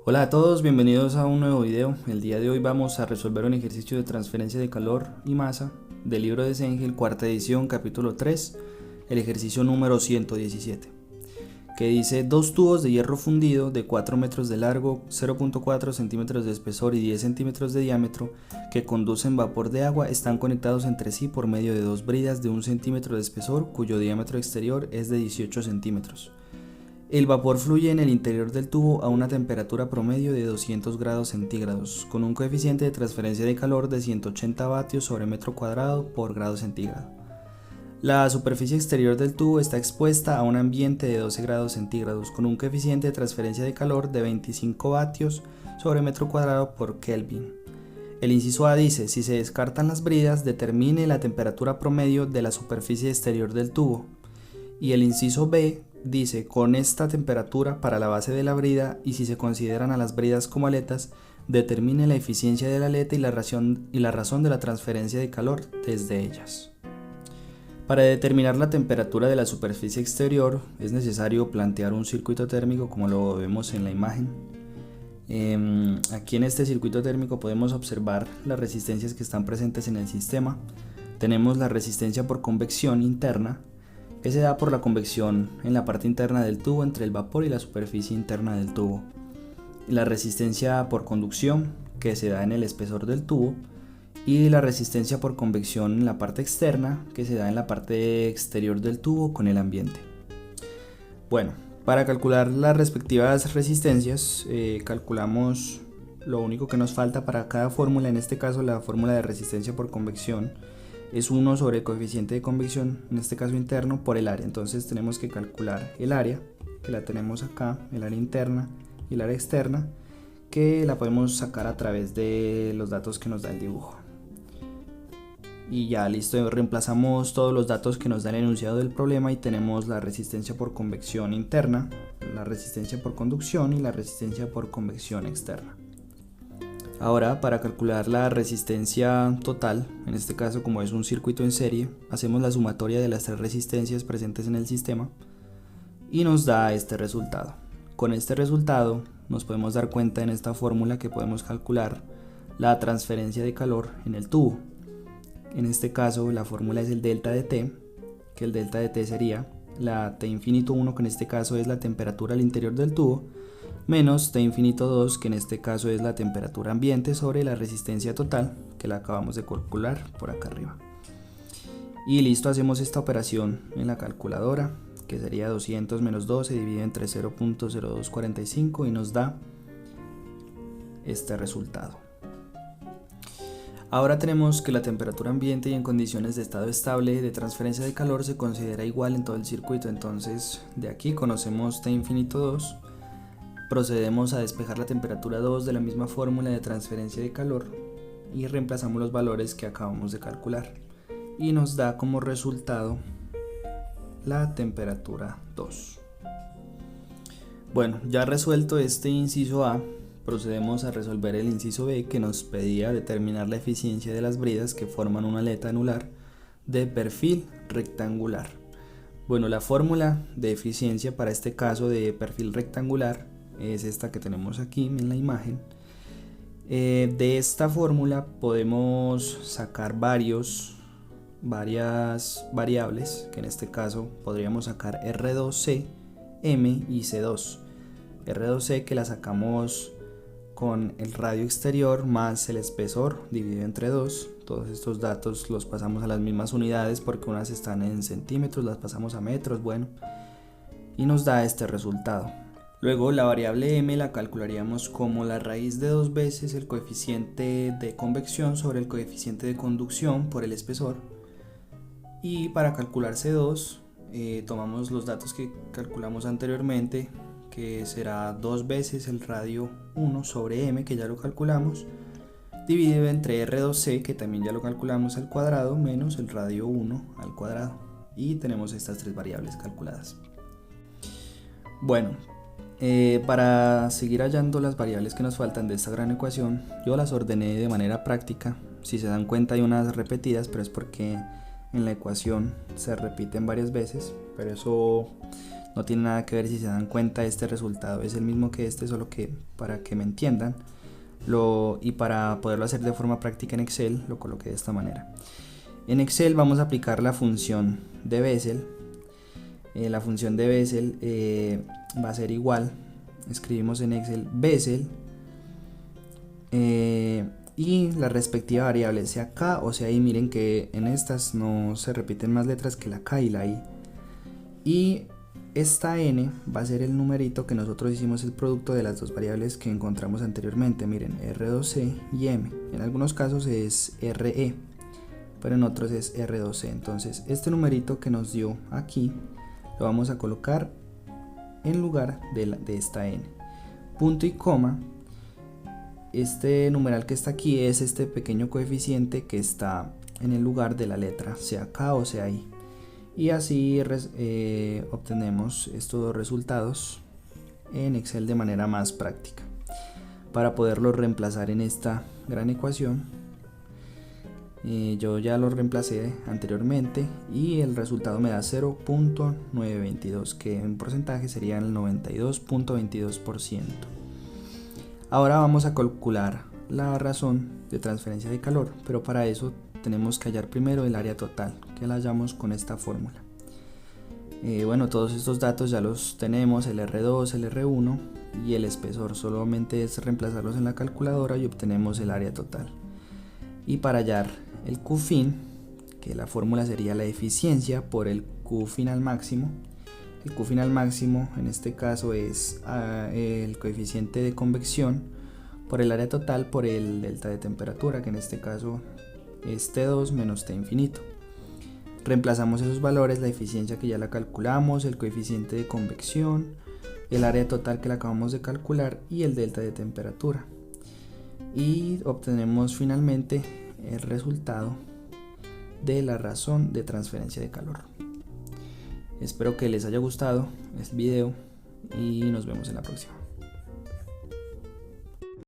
Hola a todos, bienvenidos a un nuevo video. El día de hoy vamos a resolver un ejercicio de transferencia de calor y masa del libro de Cengel, cuarta edición, capítulo 3, el ejercicio número 117, que dice: dos tubos de hierro fundido de 4 metros de largo, 0.4 centímetros de espesor y 10 centímetros de diámetro, que conducen vapor de agua, están conectados entre sí por medio de dos bridas de 1 centímetro de espesor, cuyo diámetro exterior es de 18 centímetros. El vapor fluye en el interior del tubo a una temperatura promedio de 200 grados centígrados, con un coeficiente de transferencia de calor de 180 vatios sobre metro cuadrado por grado centígrado. La superficie exterior del tubo está expuesta a un ambiente de 12 grados centígrados, con un coeficiente de transferencia de calor de 25 vatios sobre metro cuadrado por Kelvin. El inciso A dice: si se descartan las bridas, determine la temperatura promedio de la superficie exterior del tubo. Y el inciso B dice: con esta temperatura para la base de la brida, y si se consideran a las bridas como aletas, determine la eficiencia de la aleta y la razón de la transferencia de calor desde ellas. Para determinar la temperatura de la superficie exterior es necesario plantear un circuito térmico como lo vemos en la imagen. Aquí en este circuito térmico podemos observar las resistencias que están presentes en el sistema. Tenemos la resistencia por convección interna, que se da por la convección en la parte interna del tubo entre el vapor y la superficie interna del tubo. La resistencia por conducción, que se da en el espesor del tubo, y la resistencia por convección en la parte externa, que se da en la parte exterior del tubo con el ambiente. Bueno, para calcular las respectivas resistencias, calculamos lo único que nos falta para cada fórmula. En este caso, la fórmula de resistencia por convección es 1 sobre el coeficiente de convección, en este caso interno, por el área. Entonces tenemos que calcular el área, que la tenemos acá, el área interna y el área externa, que la podemos sacar a través de los datos que nos da el dibujo. Y ya listo, reemplazamos todos los datos que nos da el enunciado del problema y tenemos la resistencia por convección interna, la resistencia por conducción y la resistencia por convección externa. Ahora, para calcular la resistencia total, en este caso como es un circuito en serie, hacemos la sumatoria de las tres resistencias presentes en el sistema y nos da este resultado. Con este resultado nos podemos dar cuenta en esta fórmula que podemos calcular la transferencia de calor en el tubo. En este caso la fórmula es el delta de T, que el delta de T sería la T infinito 1, que en este caso es la temperatura al interior del tubo, menos T infinito 2, que en este caso es la temperatura ambiente, sobre la resistencia total, que la acabamos de calcular por acá arriba. Y listo, hacemos esta operación en la calculadora, que sería 200 menos 12 dividido entre 0.0245 y nos da este resultado. Ahora tenemos que la temperatura ambiente y en condiciones de estado estable de transferencia de calor se considera igual en todo el circuito. Entonces de aquí conocemos T infinito 2. Procedemos a despejar la temperatura 2 de la misma fórmula de transferencia de calor y reemplazamos los valores que acabamos de calcular y nos da como resultado la temperatura 2. Bueno, ya resuelto este inciso A, procedemos a resolver el inciso B, que nos pedía determinar la eficiencia de las bridas que forman una aleta anular de perfil rectangular. Bueno, la fórmula de eficiencia para este caso de perfil rectangular es esta que tenemos aquí en la imagen. De esta fórmula podemos sacar varias variables, que en este caso podríamos sacar R2C, M y C2. R2C que la sacamos con el radio exterior más el espesor dividido entre 2. Todos estos datos los pasamos a las mismas unidades porque unas están en centímetros, las pasamos a metros, bueno, y nos da este resultado. Luego la variable M la calcularíamos como la raíz de 2 veces el coeficiente de convección sobre el coeficiente de conducción por el espesor. Y para calcular C2 tomamos los datos que calculamos anteriormente, que será 2 veces el radio 1 sobre M, que ya lo calculamos, dividido entre R2C, que también ya lo calculamos, al cuadrado, menos el radio 1 al cuadrado. Y tenemos estas tres variables calculadas. Bueno, para seguir hallando las variables que nos faltan de esta gran ecuación, yo las ordené de manera práctica. Si se dan cuenta hay unas repetidas, pero es porque en la ecuación se repiten varias veces, pero eso no tiene nada que ver. Si se dan cuenta, este resultado es el mismo que este, solo que para que me entiendan y para poderlo hacer de forma práctica en Excel, lo coloqué de esta manera. En Excel vamos a aplicar la función de Bessel. La función de Bessel va a ser igual, escribimos en Excel Bessel y la respectiva variable, sea K o sea I. Miren que en estas no se repiten más letras que la K y la I. Y esta N va a ser el numerito que nosotros hicimos el producto de las dos variables que encontramos anteriormente. Miren, R2C y M. En algunos casos es RE, pero en otros es R2C. Entonces este numerito que nos dio aquí lo vamos a colocar en lugar de esta N. Punto y coma. Este numeral que está aquí es este pequeño coeficiente que está en el lugar de la letra, sea K o sea I. Y así obtenemos estos dos resultados en Excel de manera más práctica. Para poderlos reemplazar en esta gran ecuación, yo ya lo reemplacé anteriormente y el resultado me da 0.922, que en porcentaje sería el 92.22%. Ahora vamos a calcular la razón de transferencia de calor, pero para eso tenemos que hallar primero el área total, que la hallamos con esta fórmula. Bueno, todos estos datos ya los tenemos, el R2, el R1 y el espesor. Solamente es reemplazarlos en la calculadora y obtenemos el área total. Y para hallar el Qfin, que la fórmula sería la eficiencia por el Qfin al máximo. El Qfin al máximo en este caso es el coeficiente de convección por el área total por el delta de temperatura, que en este caso es T2 menos T infinito. Reemplazamos esos valores, la eficiencia que ya la calculamos, el coeficiente de convección, el área total que la acabamos de calcular y el delta de temperatura. Y obtenemos finalmente el resultado de la razón de transferencia de calor. Espero que les haya gustado el video y nos vemos en la próxima.